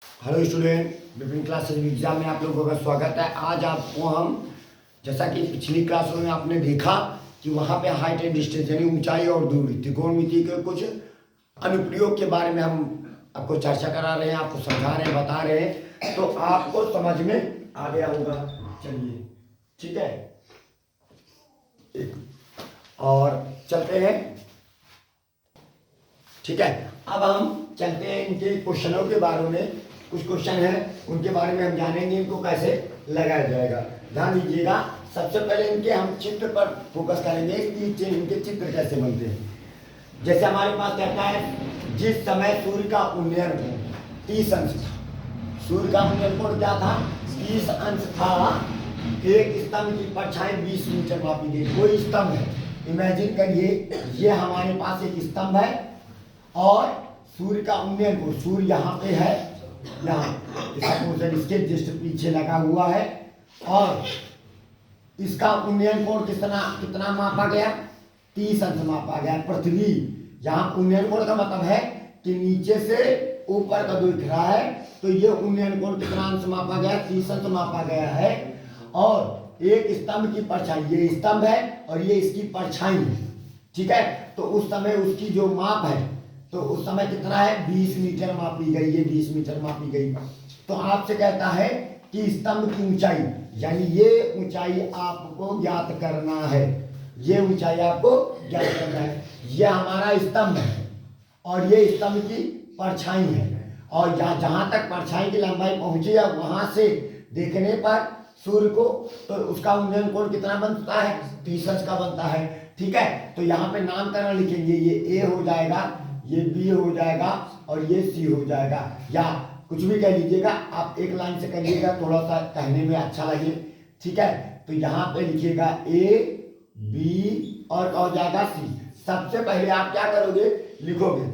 Hello student, विभिन्न classes exam में आप लोगों का स्वागत है। आज आपको हम, जैसा कि पिछली क्लासों में आपने देखा कि वहाँ पे हाइट एंड डिस्टेंस यानी ऊंचाई और दूरी त्रिकोणमिति के कुछ अनुप्रयोग के बारे में हम आपको चर्चा करा रहे हैं, आपको समझा रहे हैं, बता रहे हैं, तो आपको समझ में आ गया होगा। चलिए ठीक है, और चलते हैं। ठीक है, अब हम चलते हैं इनके क्वेश्चनों के बारे में। कुछ क्वेश्चन है उनके बारे में हम जानेंगे, इनको कैसे लगाया जाएगा। ध्यान दीजिएगा, सबसे पहले इनके हम चित्र पर फोकस करेंगे कि इनके चित्र कैसे बनते हैं। जैसे हमारे पास कहता है, जिस समय सूर्य का उन्नयन कोण 30 अंश था। सूर्य का उन्नयन कोण क्या था? 30 अंश था। एक स्तंभ की परछाई 20 मीटर मापी गई। कोई स्तंभ है, इमेजिन करिए, ये हमारे पास एक स्तंभ है और सूर्य का उन्नयन कोण, सूर्य यहाँ पे है, यहाँ इसके जस्ट पीछे लगा हुआ है, और इसका उन्नयन कोण कितना मापा गया? 30 अंश मापा गया। पृथ्वी, यहाँ उन्नयन कोण का मतलब है कि नीचे से ऊपर का दिख रहा है, तो ये उन्नयन कोण कितना अंश मापा गया? 30 अंश मापा गया है। और एक स्तंभ की परछाई, ये स्तंभ है और ये इसकी परछाई है। ठीक है, तो उस समय उसकी जो माप है, तो उस समय कितना है? 20 मीटर मापी गई है, 20 मीटर मापी गई। तो आपसे कहता है कि स्तंभ की ऊंचाई, यानी ये ऊंचाई आपको ज्ञात करना है। ये ऊंचाई आपको ज्ञात करना है। ये हमारा स्तंभ है और ये स्तंभ की परछाई है, और जहां तक परछाई की लंबाई पहुंची है, वहां से देखने पर सूर्य को, तो उसका उन्नयन कोण कितना बनता है? 30 अंश का बनता है। ठीक है, तो यहाँ पे नामकरण लिखेंगे। ये ए हो जाएगा, ये बी हो जाएगा और ये सी हो जाएगा, या कुछ भी कह लीजिएगा। आप एक लाइन से करिएगा, थोड़ा सा कहने में अच्छा लगे। ठीक है, तो यहाँ पे लिखिएगा ए बी और हो जाएगा सी। सबसे पहले आप क्या करोगे? लिखोगे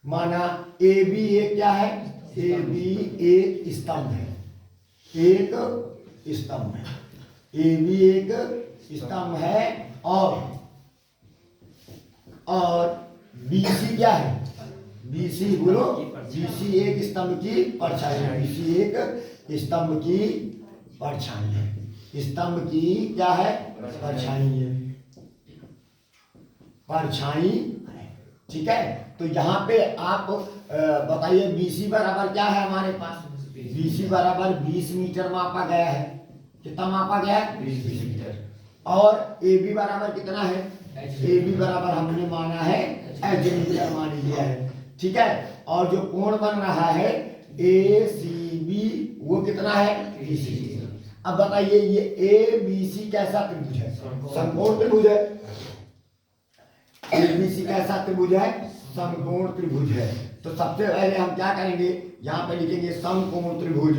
माना ए बी एक क्या है? ए बी एक स्तंभ है, एक स्तंभ है। ए बी एक स्तंभ है, और बीसी क्या है? बीसी बोलो, बीसी एक स्तंभ की परछाई है। बीसी एक स्तंभ की परछाई है। स्तंभ की क्या है? परछाई है, परछाई। ठीक है, तो यहाँ पे आप बताइए, बीसी बराबर क्या है हमारे पास? बीसी बराबर 20 मीटर मापा गया है। कितना मापा गया है? 20 मीटर। और ए बी बराबर कितना है? ए बी बराबर हमने माना है एच मीटर मान लिया है। ठीक है, और जो कोण बन रहा है ए सी बी, वो कितना है? 30 मीटर। अब बताइए, ये ए बी सी कैसा त्रिभुज है? समकोण त्रिभुज है। ए बी सी कैसा त्रिभुज है? समकोण त्रिभुज है। तो सबसे पहले हम क्या करेंगे? यहाँ पे लिखेंगे समकोण त्रिभुज।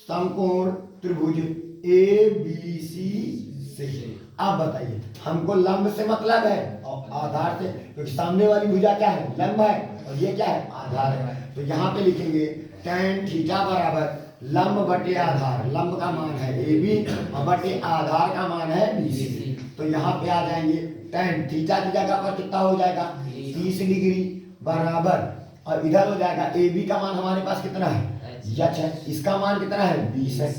समकोण त्रिभुज ए बी सी से। अब बताइए, हमको लंब से मतलब है और आधार से, क्योंकि सामने वाली भुजा क्या है? लंब है, और ये क्या है? आधार है। तो यहाँ पे लिखेंगे tan थीटा बराबर लंब बटे आधार। लंब का मान है ए बी और बटे आधार का मान है बी सी। तो यहाँ पे आ जाएंगे tan थीटा की जगह पर कितना हो जाएगा? 30 डिग्री बराबर, और इधर हो जाएगा ए बी का मान हमारे पास कितना है? यच है। इसका मान कितना है? 20 है।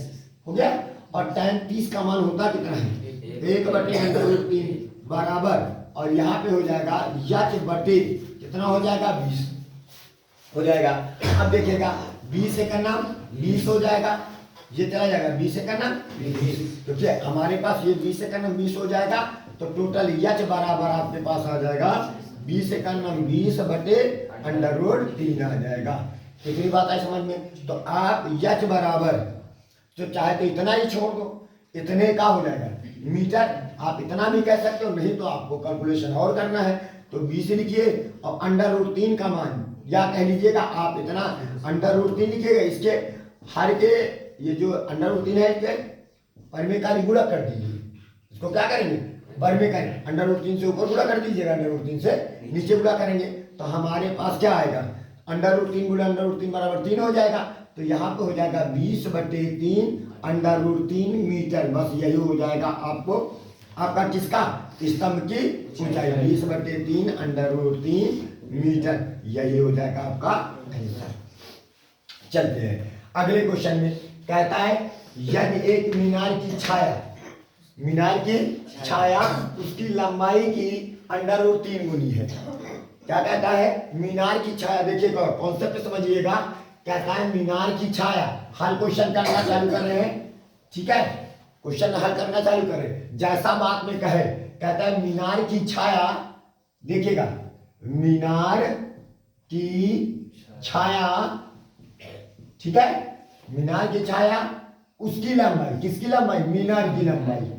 हो गया। और tan 30 का मान होता कितना है? 1/√3 बराबर, और यहाँ पे हो जाएगा यच बटे कितना हो जाएगा? 20 हो जाएगा। अब देखिएगा, 20 से करना 20 हो जाएगा, ये चला जाएगा 20 से करना 20, क्योंकि हमारे पास ये 20 से करना 20 हो जाएगा। तो टोटल यच बराबर आपके पास आ जाएगा 20 से करना 20 बटे √3 आ जाएगा। इतनी बात है समझ में? तो आप यच बराबर, तो चाहे तो इतना ही छोड़ दो, इतने का हो जाएगा मीटर। आप इतना भी कह सकते हो, नहीं तो आपको कैलकुलेशन और करना है तो 20 लिखिए, और √3 का मान, या कह लीजिएगा आप इतना √3 लिखिएगा। इसके हर के, ये जो √3 है, इसके परिमेय गुणा कर दीजिए। इसको क्या करेंगे? परिमेय करें। √3 से ऊपर गुणा कर दीजिएगा, √3 से नीचे गुणा करेंगे, तो हमारे पास क्या आएगा? √3 गुणा √3 बराबर 3 हो जाएगा। तो यहाँ पे हो जाएगा 20/3 √3 मीटर। बस यही हो जाएगा आपको आपका किसका स्तंभ की ऊंचाई 20/3 √3 मीटर, यही हो जाएगा आपका आंसर। चलते हैं अगले क्वेश्चन में। कहता है यदि एक मीनार की छाया उसकी लंबाई की √3 गुनी है। क्या कहता है? मीनार की छाया, देखिएगा कॉन्सेप्ट समझिएगा। कहता है मीनार की छाया, हल क्वेश्चन करना चालू कर रहे हैं, ठीक है, क्वेश्चन हल करना चालू करें जैसा बात में कहे। कहता है मीनार की छाया, देखिएगा मीनार की छाया, ठीक है, मीनार की छाया उसकी लंबाई, किसकी लंबाई? मीनार की लंबाई।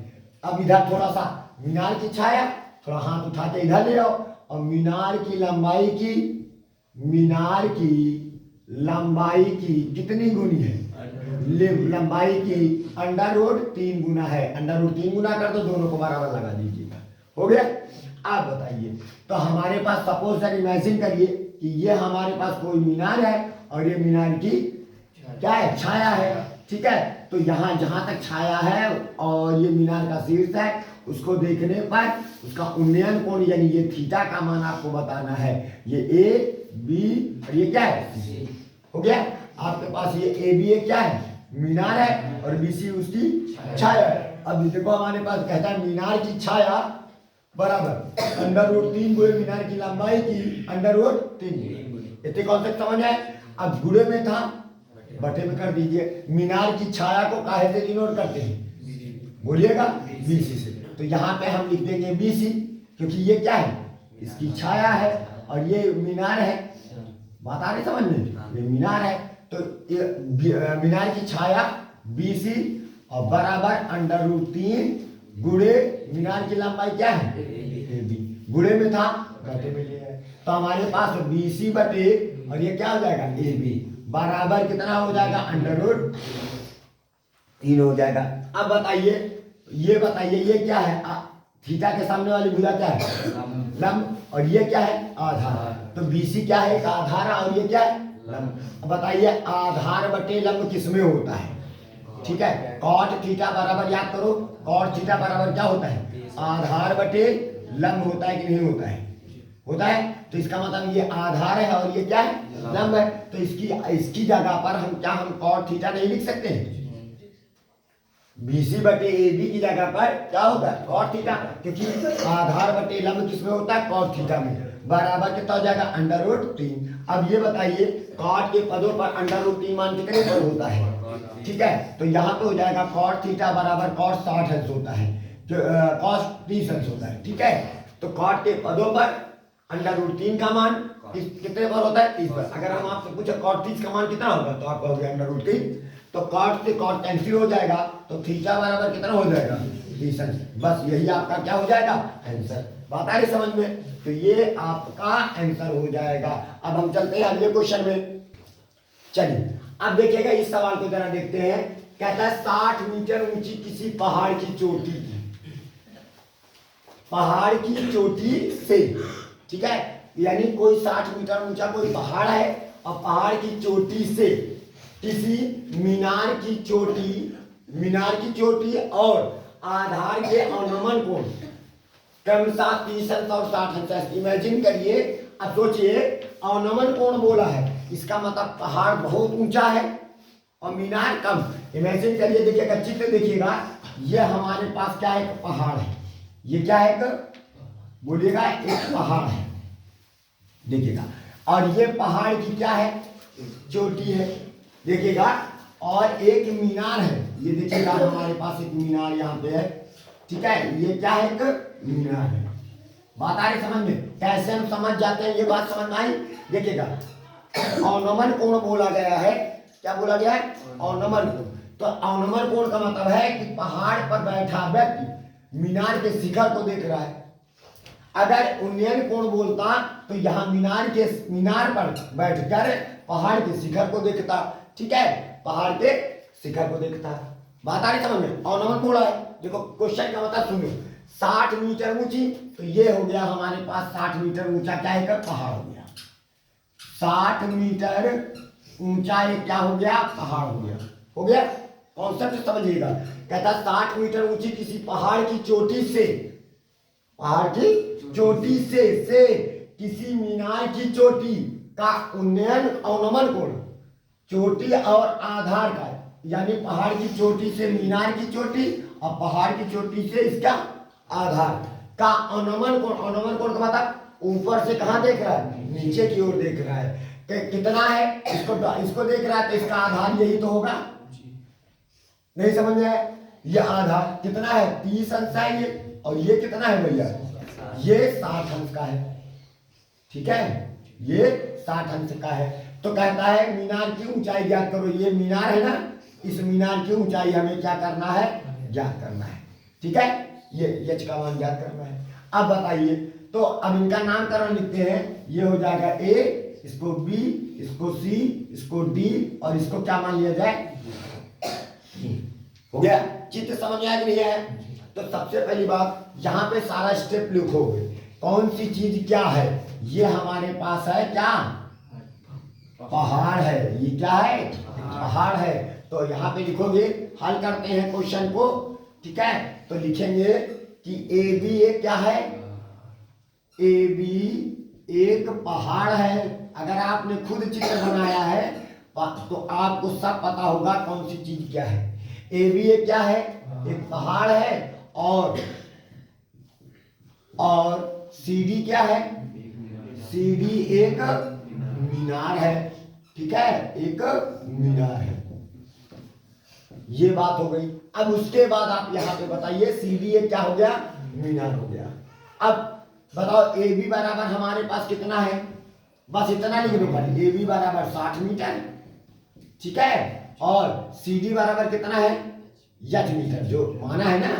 अब इधर थोड़ा सा मीनार की छाया, थोड़ा हाथ उठा के इधर ले आओ, और मीनार की लंबाई की कितनी गुनी है? लंबाई की √3 गुना है। √3 गुना कर दो, दोनों को बराबर लगा दीजिएगा, हो गया। आप बताइए, तो हमारे पास सपोज सर इमेजिन करिए कि ये हमारे पास कोई मीनार है और ये मीनार की क्या है? छाया है, ठीक है। तो यहाँ जहां तक छाया है और ये मीनार का शीर्ष है, उसको देखने पर उसका उन्नयन कोण यानी ये थीटा का मान आपको बताना है। ये ए बी और ये क्या है? हो गया। आपके पास ये ए बी क्या है? मीनार है, और बी सी उसकी छाया है। अब देखो हमारे पास कहता है मीनार की छाया बराबर √3 गुणे मीनार की लंबाई की √3। इतने कॉन्सेप्ट समझ आए? अब गुणे में था, बटे में कर दीजिए। मीनार की छाया को काहे से डिनोट करते हैं? बोलिएगा बीसी से। तो यहाँ पे हम लिख देंगे बीसी, क्योंकि ये क्या है? इसकी छाया है और ये मीनार है। बात आ रही समझ में? ये मीनार है, तो मीनार की छाया बीसी और बराबर √3 गुणे मीनार की लंबाई क्या है? AB। गुणे में था, बटे में लिया है, तो हमारे पास बीसी बटे और ये क्या हो जाएगा? AB बराबर कितना हो जाएगा? √3 हो जाएगा। अब बताइए, ये बताइए ये क्या है? थीटा के सामने वाली भुजा क्या है? लंब। और ये क्या है? आधार। तो BC क्या है? एक आधार, और ये क्या है? लंब। अब बताइए आधार बटे लंब किसमें होता है? ठीक है, कॉट थीटा बराबर, याद करो, कॉट थीटा बराबर क्या होता है? आधार बटे लंब होता है कि नहीं होता है? होता है। तो इसका मतलब ये आधार है और ये क्या है? लंब है। तो इसकी जगह पर हम कॉट थीटा नहीं लिख सकते हैं? BC बटे AB की जगह पर क्या होगा? कॉट थीटा, क्योंकि आधार बटे लंब किसमें होता है? कॉट थीटा में। बराबर कितना हो जाएगा? √3। अब ये बताइए कॉट के पदों पर √3 मान कितने पद होता है? ठीक है, तो यहाँ पे हो जाएगा कॉट थीटा बराबर कॉट 60 अंश होता है, जो कॉट 30 अंश होता है, ठीक है। तो कॉट के पदों पर √3 का मान कितने पर होता है? 30 पर। अगर हम आपसे पूछे कॉट 30 का मान कितना होगा, तो आप कहोगे √3। तो कॉट से कॉट कैंसिल हो जाएगा, तो थीटा बराबर कितना हो जाएगा? 30 अंश। बस यही आपका क्या हो जाएगा? आंसर। बात आ रही समझ में? तो ये आपका आंसर हो जाएगा। अब हम चलते हैं अगले क्वेश्चन में। चलिए अब देखिएगा इस सवाल को जरा देखते हैं। कहता है 60 मीटर ऊंची किसी पहाड़ की चोटी से, ठीक है, यानी कोई 60 मीटर ऊंचा कोई पहाड़ है और पहाड़ की चोटी से किसी मीनार की चोटी और आधार के अवनमन कोण क्रमशः 30 अंश और 60 अंश। इमेजिन करिए, अब सोचिए अवनमन कोण बोला है, इसका मतलब पहाड़ बहुत ऊंचा है और मीनार कम। इमेजिन करिए, देखिएगा चित्र देखिएगा, ये हमारे पास क्या है? एक पहाड़ है। ये क्या है? बोलिएगा एक पहाड़ है, देखिएगा। और ये पहाड़ की क्या है? चोटी है, देखिएगा। और एक मीनार है, ये देखिएगा हमारे पास एक मीनार यहाँ पे है, ठीक है। ये क्या है? एक मीनार है। बात आ रही समझ में? कैसे हम समझ जाते हैं, ये बात समझ में आई? देखिएगा अवनमन कोण बोला गया है। क्या बोला गया है? अवनमन कोण। तो अवनमन कोण का मतलब है कि पहाड़ पर बैठा व्यक्ति मीनार के शिखर को देख रहा है। अगर उन्नयन कोण बोलता तो यहाँ मीनार पर बैठकर पहाड़ के शिखर को देखता, ठीक है, पहाड़ के शिखर को देखता। बात आ रही समझ में? अवनमन बोला है। देखो क्वेश्चन का मतलब सुनो, 60 मीटर ऊंची, तो ये हो गया हमारे पास 60 मीटर ऊंचा क्या है? पहाड़ हो गया। 60 मीटर ऊंचा ये क्या हो गया? पहाड़ हो गया। हो गया। कॉन्सेप्ट समझिएगा। कहता 60 मीटर ऊंची किसी पहाड़ की चोटी से, पहाड़ की चोटी से किसी मीनार की चोटी का उन्नयन अवनमन कोण, चोटी और आधार का, यानी पहाड़ की चोटी से मीनार की चोटी और पहाड़ की चोटी से इसका आधार का अवनमन कोण, अवनमन कोण का मतलब ऊपर से कहाँ देख रहा है, नीचे की ओर देख रहा है। कितना है, इसको देख रहा है तो इसका आधार यही तो होगा, नहीं समझ में आया? ये आधार कितना है, 30 अंश है ये, और ये कितना है भैया, ये 60 अंश का है। ठीक है, ये 60 अंश का है। तो कहता है मीनार की ऊंचाई ज्ञात करो। ये मीनार है ना, इस मीनार की ऊंचाई हमें क्या करना है, ज्ञात करना है। ठीक है, ये एच का मान ज्ञात करना है। अब बताइए, तो अब इनका नामकरण लिखते हैं। ये हो जाएगा ए, इसको बी, इसको सी, इसको डी, और इसको क्या मान लिया जाए, हो गया। चित्र समझ में आ गई है? तो सबसे पहली बात, यहाँ पे सारा स्टेप लिखोगे, कौन सी चीज क्या है। ये हमारे पास है क्या, पहाड़ है। ये क्या है, पहाड़ है। तो यहाँ पे लिखोगे, हल करते हैं क्वेश्चन को। ठीक है, तो लिखेंगे कि ए बी एक क्या है, ए बी एक पहाड़ है। अगर आपने खुद चित्र बनाया है तो आपको सब पता होगा कौन सी चीज क्या है। ए बी एक क्या है, एक पहाड़ है, और सी डी क्या है, सी डी एक मीनार है। ठीक है, एक मीनार है। ये बात हो गई। अब उसके बाद आप यहाँ पे बताइए, सी डी एक क्या हो गया, मीनार हो गया। अब बताओ ए बी बराबर हमारे पास कितना है, बस इतना लिख दो भाई, ए बी बराबर 60 मीटर। ठीक है, और सी डी बराबर कितना है, एच मीटर, जो माना है ना,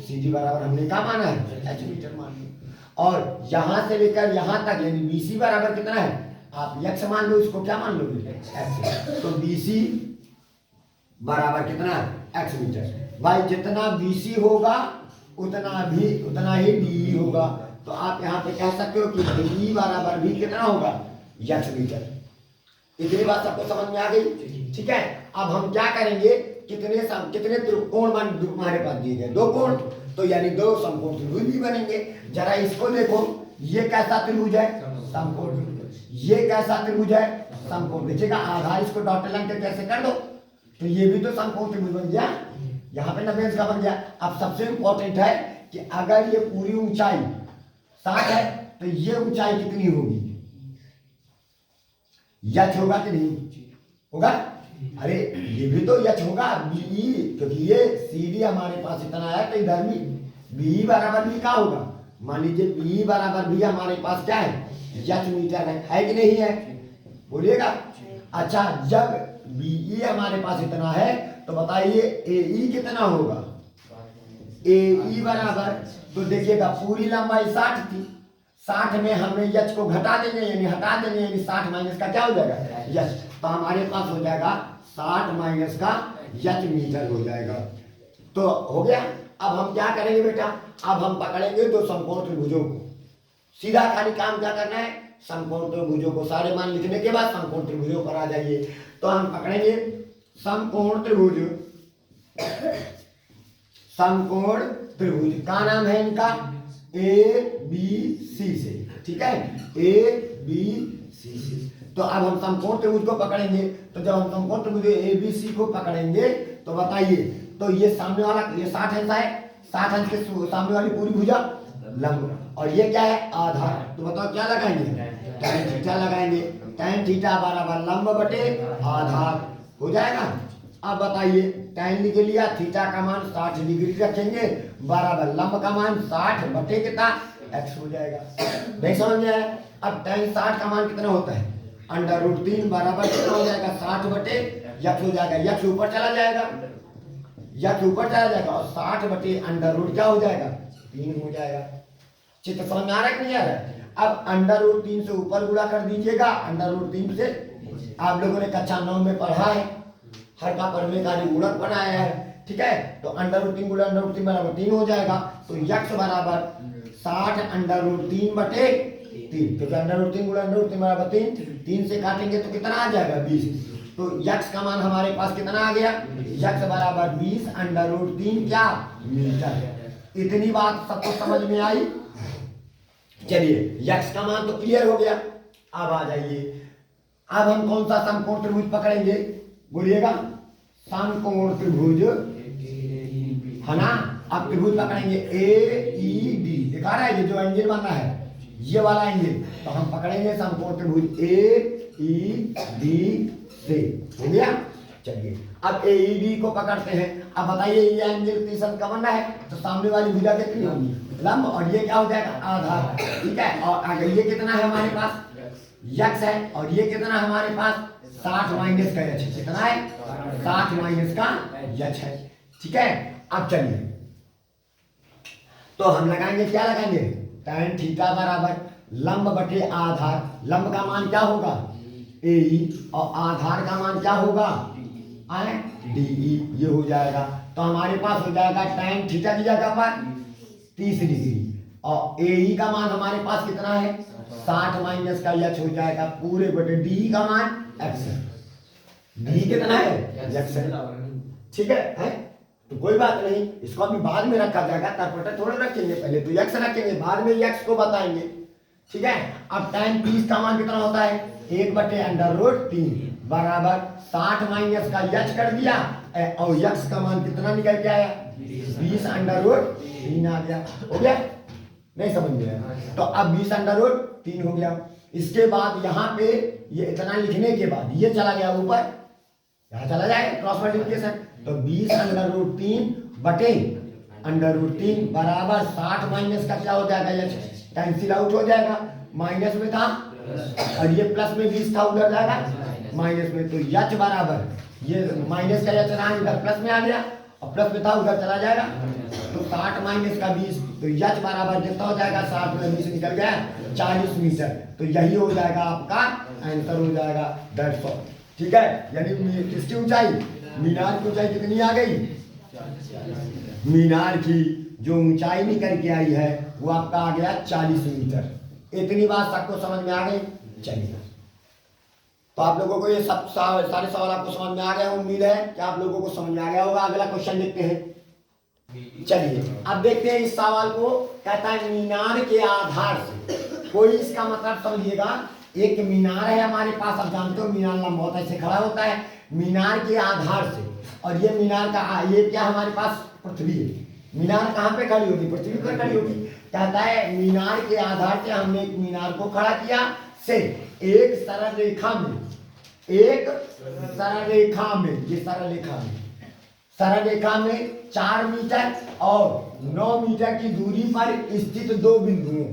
सी डी बराबर हमने क्या माना है, एच मीटर मान लो। और यहां से लेकर यहां तक यानी बी सी बराबर कितना है, आप एक्स मान लो, इसको क्या मान लोगे, एक्स। तो बी सी बराबर कितना है, एक्स मीटर। भाई जितना बी सी होगा उतना ही डी होगा। तो आप यहाँ पे कह सकते हो कि डी बराबर भी कितना होगा, एक्स मीटर। इतनी बात सबको समझ में आ गई? ठीक है, अब हम क्या करेंगे, कितने कोण हमारे पास दिए गए, 2 कोण, तो यानी 2 समकोण त्रिभुज भी बनेंगे। जरा इसको देखो, ये कैसा त्रिभुज है, समकोण त्रिभुज। ये कैसा त्रिभुज है, समकोण। देखिएगा आधार इसको डॉटेड लाइन के कैसे कर दो, तो ये भी तो समकोण त्रिभुज बन गया, यहाँ पे नब्बे का बन गया। अब सबसे इंपॉर्टेंट है कि अगर ये पूरी ऊंचाई 60 है तो ये ऊंचाई कितनी होगी, यच होगा कि नहीं होगा? अरे ये भी तो यच होगा, बी, क्योंकि ये सी डी हमारे पास इतना है, तो इधर भी बी बराबर भी क्या होगा, मान लीजिए बी बराबर भी हमारे पास क्या है, यच मीटर है कि नहीं है, बोलिएगा। अच्छा, जब बीई हमारे पास इतना है तो बताइए एई कितना होगा, एई बराबर, तो देखिएगा पूरी लंबाई 60 थी, 60 में हमने यच को घटा देंगे यानी हटा देंगे, यानी 60 माइनस का क्या हो जाएगा, यच। तो हमारे पास हो जाएगा 60 माइनस का यच मीटर हो जाएगा। तो हो गया। अब हम क्या करेंगे बेटा, अब हम पकड़ेंगे 2 समकोण त्रिभुजों को। सीधा खाली काम क्या करना है, समकोण त्रिभुजों को सारे मान लिखने के बाद समकोण त्रिभुजों पर आ जाइए। तो हम पकड़ेंगे समकोण त्रिभुज, समकोण त्रिभुज का नाम है इनका ए बी सी से। ठीक है, ए बी सी से। तो अब हम समकोण त्रिभुज को पकड़ेंगे। तो जब हम समकोण त्रिभुज ए बी सी को पकड़ेंगे तो बताइए, तो ये सामने वाला ये 60 अंश है, 60 अंश के सामने वाली पूरी भुजा लंब, और ये क्या है, आधार। तो बताओ क्या लगाएंगे, tan थीटा लगाएंगे। tan थीटा बराबर लंब बटे आधार हो जाएगा। अब बताइए, tan लिख लिया, थीटा का मान 60 डिग्री रखेंगे, बराबर लंब का मान 60 बटे कितना, x हो जाएगा। नहीं समझ में आया? अब tan 60 का मान कितना होता है, √3 बराबर कितना हो जाएगा, 60 बटे x हो जाएगा। x ऊपर चला जाएगा, x ऊपर चला जाएगा, और 60 बटे √ क्या हो जाएगा, 3 हो जाएगा। चित्र समझ में आ रहा है कि नहीं आ रहा है? अब √3 से ऊपर गुणा कर दीजिएगा, √3 से आप लोगों ने कक्षा 9 में पढ़ा है, हर का परमेकारी गुणक बनाया है। ठीक है, तो √3 गुणा √3 बराबर 3 हो जाएगा। तो x बराबर 60 √3 बटे 3, क्योंकि √3 गुणा √3 बराबर 3, 3 से काटेंगे तो कितना आ जाएगा, 20। तो यक्स का मान हमारे पास कितना आ गया, यक्स बराबर 20√3 क्या मीटर। इतनी बात सबको समझ में आई। चलिए यक्स का मान तो क्लियर हो गया। अब आ जाइए, अब हम कौन सा समकोण त्रिभुज पकड़ेंगे, बोलिएगा। समकोण त्रिभुज है ना। अब त्रिभुज पकड़ेंगे AED, दिखा रहा है ये जो एंगल बनना है ये वाला एंगल, तो हम पकड़ेंगे समकोण त्रिभुज AED से। हो गया। चलिए अब AED को पकड़ते हैं। अब बताइए ये एंगल 30 का बनना है तो सामने वाली भुजा कितनी होगी, लंब, और ये क्या हो जाएगा आधार। ठीक है। और अगर ये कितना है हमारे पास यक्स है, और ये कितना हमारे पास 60 माइनस का यच है। कितना है 60 माइनस का यच है। ठीक है। अब चलिए तो हम लगाएंगे, क्या लगाएंगे, tan थीटा बराबर लंब बटे आधार। लंब का मान क्या होगा AE और आधार का मान क्या होगा DE। ये हो जाएगा तो हमारे पास हो जाएगा tan थीटा की जगह पर 30 डिग्री और AE का मान हमारे पास कितना है 60 माइनस का यच हो जाएगा पूरे बटे DE का मान x है। DE कितना है x है। ठीक है। तो कोई बात नहीं, इसको अभी बाद में रखा जाएगा, तरपटा थोड़ा रखेंगे, पहले तो x रखेंगे बाद में x को बताएंगे। ठीक है। अब tan 30 का मान कितना होता है 1/√3 बराबर 60 माइनस का यच कर दिया और यक्स का मान कितना निकल के आया 20√3 आ गया। हो गया, नहीं समझ में आया। तो अब 20√3 हो गया। इसके बाद यहाँ पे ये इतना लिखने के बाद ये चला गया ऊपर, यहाँ चला जाएगा क्रॉस मल्टीप्लिकेशन, तो 20√3 बटे √3 बराबर 60 माइनस का क्या हो जाएगा यच, कैंसिल आउट हो जाएगा, माइनस में था और ये प्लस में 20 था उधर जाएगा माइनस में, तो यच बराबर ये माइनस का यच रहा इधर प्लस में आ गया और प्लस में था उधर चला जाएगा, तो 60 माइनस का 20, तो यच बराबर कितना हो जाएगा 60 में 20 निकल गया 40 मीटर। तो यही हो जाएगा आपका आंसर हो जाएगा 150। ठीक है। यानी किसकी ऊंचाई, मीनार की ऊंचाई कितनी आ गई, मीनार की जो ऊंचाई निकल के आई है वो आपका आ गया 40 मीटर। इतनी बात सबको समझ में आ गई। चलिए तो आप लोगों को ये सब सारे सवाल आपको समझ में आ गया, उम्मीद है कि आप लोगों को समझ में आ गया होगा। अगला क्वेश्चन देखते हैं। चलिए अब देखते हैं इस सवाल को। कहता है मीनार के आधार से, कोई इसका मतलब समझिएगा, एक मीनार है हमारे पास, आप जानते हो मीनार लंबवत ऐसे खड़ा होता है, मीनार के आधार से, और ये मीनार का ये क्या हमारे पास पृथ्वी है, मीनार कहाँ पे खड़ी होगी, पृथ्वी पर खड़ी होगी। कहता है मीनार के आधार से हमने एक मीनार को खड़ा किया से एक सरल रेखा में, एक सरल रेखा में, ये सरल रेखा में, सरल रेखा में 4 मीटर और 9 मीटर की दूरी पर स्थित 2 बिंदुओं।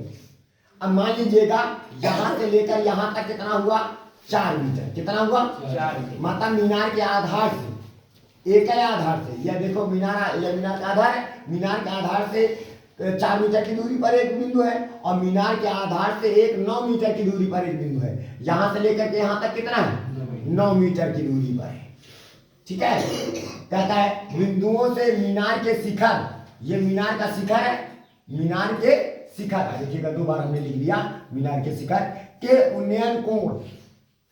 अब मान लीजिएगा यहाँ से लेकर यहाँ तक कितना हुआ 4 मीटर, कितना हुआ 4 मीटर, मतलब मीनार के आधार से, एक है आधार से, यह देखो मीनार, यह मीनार का आधार है, मीनार के आधार से 4 मीटर की दूरी पर एक बिंदु है और मीनार के आधार से एक 9 मीटर की दूरी पर एक बिंदु है। यहाँ से लेकर के यहाँ तक कितना है 9 मीटर की दूरी पर है। ठीक है। कहता है बिंदुओं से मीनार के शिखर, ये मीनार का शिखर है, मीनार के शिखर, देखिएगा 2 बार हमने लिख दिया, मीनार के शिखर के उन्नयन कोण,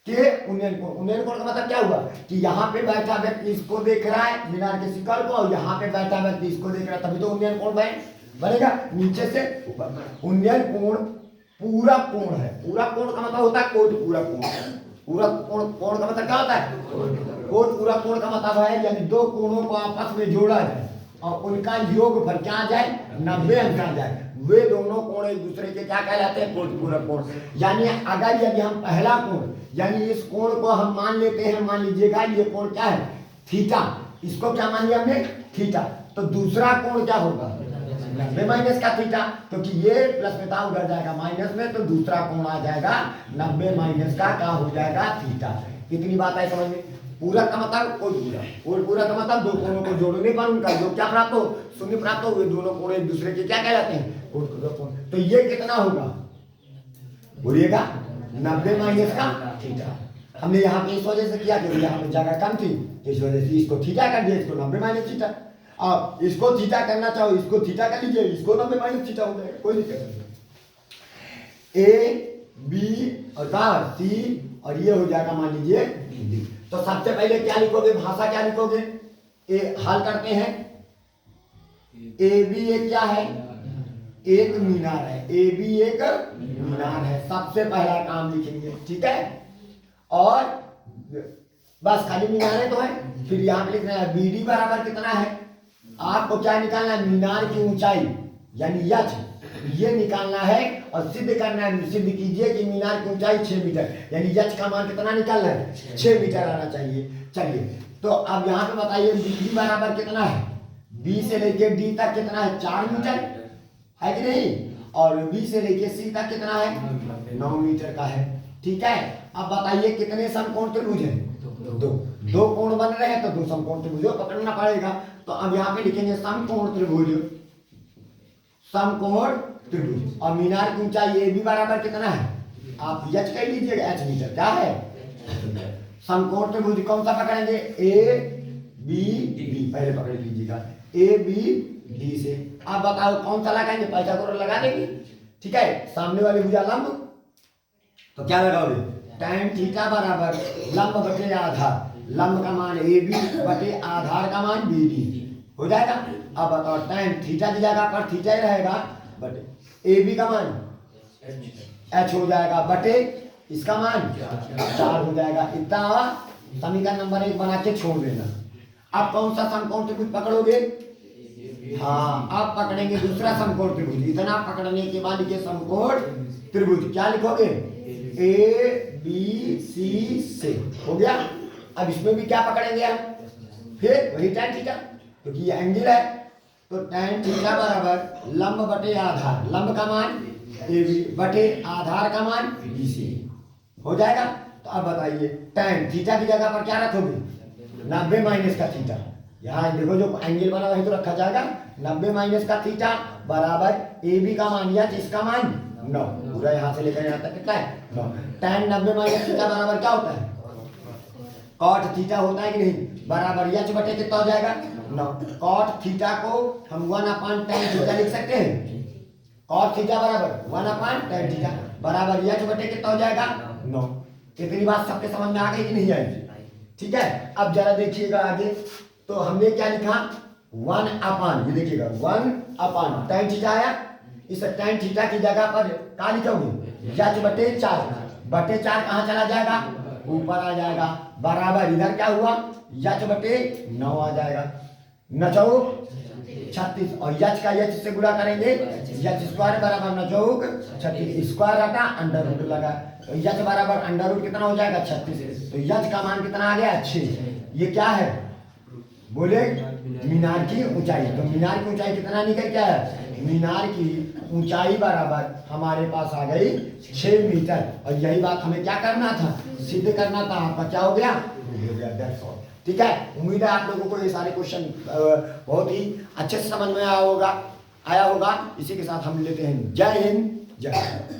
के उन्नयन कोण, उन्नयन कोण का मतलब क्या हुआ कि यहाँ पे बैठा व्यक्ति इसको देख रहा है मीनार के शिखर को, और यहाँ पे बैठा व्यक्ति इसको देख रहा है, तभी तो उन्नयन कोण बनेगा नीचे से ऊपर। उन्नयन कोण पूरा कोण है, पूरा कोण का मतलब होता है कोट पूरा कोण, पूरा कोण, कोण का मतलब क्या होता है कोट पूरा कोण का मतलब है यानी 2 कोणों को आपस में जोड़ा जाए और उनका योगफल क्या आ जाए 90 अंक आ जाए, वे दोनों कोण एक दूसरे के क्या कहलाते हैं कोट पूरा कोण। यानी अगर यदि हम पहला कोण यानी इस कोण को हम मान लेते हैं, मान लीजिएगा ये कोण क्या है थीटा, इसको क्या मान लिया हमने थीटा, तो दूसरा कोण क्या होगा 90 माइनस का थीटा, क्योंकि ये प्लस में था उधर जाएगा माइनस में, तो दूसरा कोण आ जाएगा 90 माइनस का क्या हो जाएगा थीटा। कितनी बात है समझ में। पूरा का मतलब कोट पूरा, और पूरा का मतलब 2 कोणों को जोड़ने पर उनका जो क्या प्राप्त हो शून्य प्राप्त हो, वे दोनों कोण एक दूसरे के क्या कहलाते हैं कोट पूरा कोण। तो ये कितना होगा बोलिएगा 90 माइनस का थीटा। हमने यहाँ पे इस वजह से किया क्योंकि यहाँ पे जगह कम थी, तो इस वजह से इसको थीटा कर दिया, इसको 90 माइनस थीटा। आप इसको थीटा करना चाहो इसको थीटा कर लीजिए, इसको 90 माइनस थीटा हो जाएगा, कोई दिक्कत नहीं। ए बी और सी और ये हो जाएगा मान लीजिए डी। तो सबसे पहले क्या लिखोगे, भाषा क्या लिखोगे, हल करते हैं। ए बी एक क्या है, एक मीनार है, ए बी एक मीनार है, सबसे पहला काम लिखेंगे, ठीक है। और बस खाली मीनारें तो है, फिर यहाँ पे लिखना है बी डी बराबर कितना है, आपको क्या निकालना है, मीनार की ऊंचाई यानी यच, ये निकालना है और सिद्ध करना है। सिद्ध कीजिए कि मीनार की ऊंचाई 6 मीटर, यानी यच का मान कितना निकालना है, 6 मीटर आना चाहिए। चलिए तो अब यहाँ पे बताइए बी डी बराबर कितना है, बी से लेके डी तक कितना है, 4 मीटर है कि नहीं, और बी से लेके सी तक कितना है, 9 मीटर का है, ठीक है। अब बताइए कितने समकोण त्रिभुज हैं, दो कोण बन रहे हैं, तो दो समकोण त्रिभुज पकड़ना पड़ेगा। तो अब यहाँ पे लिखेंगे समकोण त्रिभुज, समकोण त्रिभुज, और मीनार की ऊंचाई ए बी बराबर कितना है, आप एच कह लीजिएगा, एच मीटर क्या है। समकोण त्रिभुज कौन सा पकड़ेंगे, ए बी डी, पहले पकड़ लीजिएगा ए बी डी से। आप बताओ कौन सा लगाएंगे, पाइथागोरस लगा देंगे, ठीक है। सामने वाली भुजा लंब, तो क्या लगाओगे, tan थीटा बराबर लंब बटे आधार, लंब का मान ए बी बटे आधार का मान बी डी हो जाएगा। अब बताओ tan थीटा की जगह पर थीटा ही रहेगा, बटे ए बी का मान एच हो जाएगा, बटे इसका मान 4 हो जाएगा। इतना समीकरण नंबर 1 बना के छोड़ देना। अब कौन सा समकोण त्रिभुज पकड़ोगे, हाँ आप पकड़ेंगे दूसरा समकोण त्रिभुज। इतना पकड़ने के बाद लिखे समकोण त्रिभुज, क्या लिखोगे, ए बी सी से, हो गया। अब इसमें भी क्या पकड़ेंगे हम, फिर वही tan थीटा, क्योंकि ये एंगल है, तो tan थीटा बराबर लंब बटे आधार, लंब का मान ए बी बटे आधार का मान बी सी हो जाएगा। तो अब बताइए tan थीटा की जगह पर क्या रखोगे, 90 माइनस का थीटा, यहाँ देखो जो एंगल बना वही तो रखा जाएगा, 90 माइनस का थीटा बराबर ए बी का मान या इसका मान 9, पूरा यहाँ से लेकर यहाँ तक कितना है 9। tan 90 माइनस थीटा बराबर क्या होता है, कॉट थीटा होता है कि नहीं, बराबर एच बटे कितना हो जाएगा 9। कॉट थीटा को हम 1/tan थीटा लिख सकते हैं, कॉट थीटा बराबर 1/tan थीटा बराबर एच बटे कितना हो जाएगा 9। इतनी बात सबके समझ में आ गई कि नहीं आएगी, ठीक है। अब जरा देखिएगा आगे, तो हमने क्या लिखा 1/, ये देखिएगा 1/tan थीटा आया, इस tan थीटा की जगह पर क्या लिखोगे, एच बटे 4, बटे 4 कहाँ चला जाएगा, ऊपर आ जाएगा, बराबर इधर क्या हुआ, एच बटे 9 आ जाएगा, 9 36, और एच का एच से गुणा करेंगे, एच स्क्वायर बराबर 9 36, स्क्वायर हटा अंडर रूट लगा, तो एच बराबर अंडर रूट कितना हो जाएगा 36, तो एच का मान कितना आ गया 6। ये क्या है बोले, मीनार की ऊंचाई। तो मीनार की ऊंचाई कितना निकल क्या है, मीनार की ऊंचाई बराबर हमारे पास आ गई 6 मीटर, और यही बात हमें क्या करना था, सिद्ध करना था। आपका क्या हो गया, ठीक है। उम्मीद है आप लोगों को ये सारे क्वेश्चन बहुत ही अच्छे से समझ में आया होगा। इसी के साथ हम लेते हैं, जय हिंद, जय।